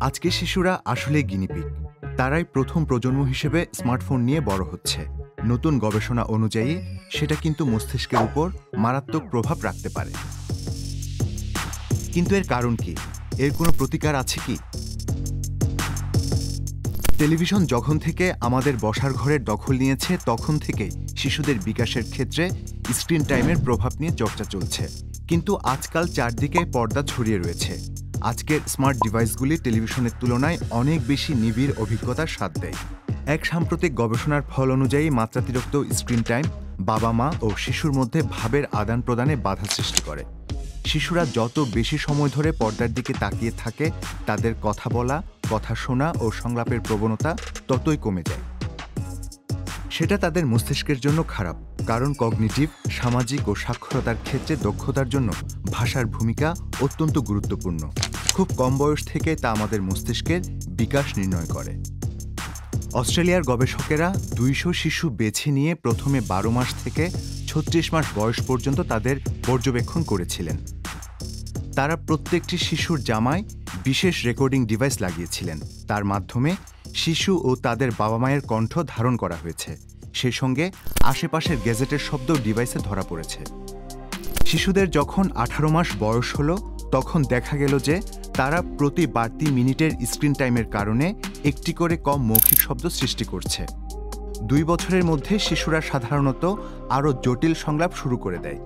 আজকের শিশুরা আসলে গিনিপিগ। তারাই প্রথম প্রজন্ম হিসেবে স্মার্টফোন নিয়ে বড় হচ্ছে। নতুন গবেষণা অনুযায়ী সেটা কিন্তু মস্তিষ্কের উপর মারাত্মক প্রভাব রাখতে পারে। কিন্তু এর কারণ কি? এর কোনো প্রতিকার আছে কি? টেলিভিশন যখন থেকে আমাদের বসার ঘরের দখল নিয়েছে তখন থেকেই শিশুদের বিকাশের ক্ষেত্রে স্ক্রিন টাইমের প্রভাব নিয়ে চর্চা চলছে। কিন্তু আজকাল চারদিকে পর্দা ছড়িয়ে রয়েছে। আজকের স্মার্ট ডিভাইসগুলি টেলিভিশনের তুলনায় অনেক বেশি নিবিড় অভিজ্ঞতার স্বাদ দেয়। এক সাম্প্রতিক গবেষণার ফল অনুযায়ী মাত্রাতিরিক্ত স্ক্রিন টাইম বাবা মা ও শিশুর মধ্যে ভাবের আদান প্রদানে বাধা সৃষ্টি করে। শিশুরা যত বেশি সময় ধরে পর্দার দিকে তাকিয়ে থাকে তাদের কথা বলা, কথা শোনা ও সংলাপের প্রবণতা ততই কমে যায়। সেটা তাদের মস্তিষ্কের জন্য খারাপ, কারণ কগনিটিভ, সামাজিক ও সাক্ষরতার ক্ষেত্রে দক্ষতার জন্য ভাষার ভূমিকা অত্যন্ত গুরুত্বপূর্ণ। খুব কম বয়স থেকে তা আমাদের মস্তিষ্কের বিকাশ নির্ণয় করে। অস্ট্রেলিয়ার গবেষকেরা 200 শিশু বেছে নিয়ে প্রথমে 12 মাস থেকে 36 মাস বয়স পর্যন্ত তাদের পর্যবেক্ষণ করেছিলেন। তারা প্রত্যেকটি শিশুর জামায় বিশেষ রেকর্ডিং ডিভাইস লাগিয়েছিলেন। তার মাধ্যমে শিশু ও তাদের বাবা মায়ের কণ্ঠ ধারণ করা হয়েছে। সেই সঙ্গে আশেপাশের গ্যাজেটের শব্দ ডিভাইসে ধরা পড়েছে। শিশুদের যখন 18 মাস বয়স হলো তখন দেখা গেল যে তারা প্রতি বাড়তি মিনিটের স্ক্রিন টাইমের কারণে একটি করে কম মৌখিক শব্দ সৃষ্টি করছে। 2 বছরের মধ্যে শিশুরা সাধারণত আরও জটিল সংলাপ শুরু করে দেয়।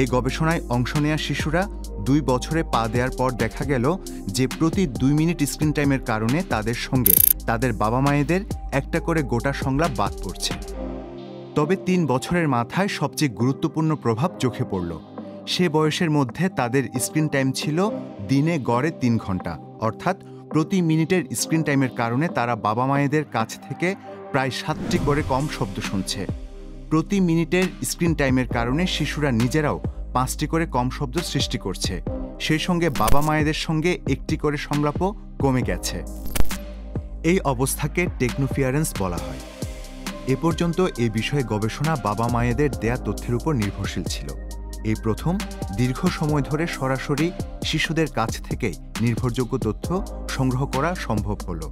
এই গবেষণায় অংশ নেওয়া শিশুরা 2 বছরে পা দেওয়ার পর দেখা গেল যে প্রতি 2 মিনিট স্ক্রিন টাইমের কারণে তাদের সঙ্গে তাদের বাবা মায়েদের একটা করে গোটা সংলাপ বাদ পড়ছে। তবে 3 বছরের মাথায় সবচেয়ে গুরুত্বপূর্ণ প্রভাব চোখে পড়ল। সে বয়সের মধ্যে তাদের স্ক্রিন টাইম ছিল দিনে গড়ে 3 ঘন্টা, অর্থাৎ প্রতি মিনিটের স্ক্রিন টাইমের কারণে তারা বাবা মায়েদের কাছ থেকে প্রায় 7টি করে কম শব্দ শুনছে। প্রতি মিনিটের স্ক্রিন টাইমের কারণে শিশুরা নিজেরাও 5টি করে কম শব্দ সৃষ্টি করছে। সেই সঙ্গে বাবা মায়েদের সঙ্গে একটি করে সংলাপও কমে গেছে। এই অবস্থাকে টেকনোফিয়ারেন্স বলা হয়। এ পর্যন্ত এ বিষয়ে গবেষণা বাবা মায়েদের দেয়া তথ্যের উপর নির্ভরশীল ছিল। এই প্রথম দীর্ঘ সময় ধরে সরাসরি শিশুদের কাছ থেকেই নির্ভরযোগ্য তথ্য সংগ্রহ করা সম্ভব হলো।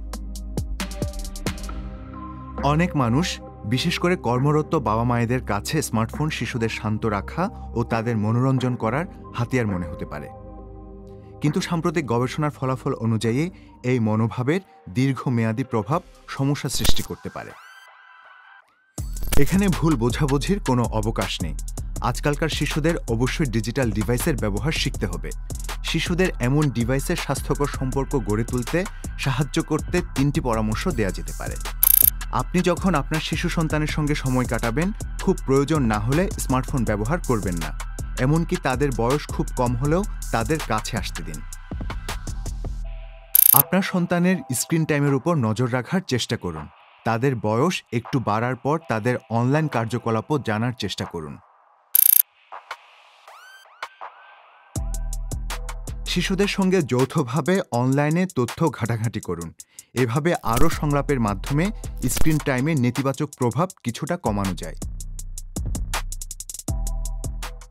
অনেক মানুষ, বিশেষ করে কর্মরত বাবা মায়েদের কাছে স্মার্টফোন শিশুদের শান্ত রাখা ও তাদের মনোরঞ্জন করার হাতিয়ার মনে হতে পারে। কিন্তু সাম্প্রতিক গবেষণার ফলাফল অনুযায়ী এই মনোভাবের দীর্ঘমেয়াদী প্রভাব সমস্যা সৃষ্টি করতে পারে। এখানে ভুল বোঝাবুঝির কোনো অবকাশ নেই। আজকালকার শিশুদের অবশ্যই ডিজিটাল ডিভাইসের ব্যবহার শিখতে হবে। শিশুদের এমন ডিভাইসের স্বাস্থ্যকর সম্পর্ক গড়ে তুলতে সাহায্য করতে 3টি পরামর্শ দেওয়া যেতে পারে। আপনি যখন আপনার শিশু সন্তানের সঙ্গে সময় কাটাবেন, খুব প্রয়োজন না হলে স্মার্টফোন ব্যবহার করবেন না। এমনকি তাদের বয়স খুব কম হলেও তাদের কাছে আসতে দিন। আপনার সন্তানের স্ক্রিন টাইমের উপর নজর রাখার চেষ্টা করুন। তাদের বয়স একটু বাড়ার পর তাদের অনলাইন কার্যকলাপও জানার চেষ্টা করুন। শিশুদের সঙ্গে যৌথভাবে অনলাইনে তথ্য ঘাটাঘাটি করুন। এভাবে আরও সংলাপের মাধ্যমে স্ক্রিন টাইমের নেতিবাচক প্রভাব কিছুটা কমানো যায়।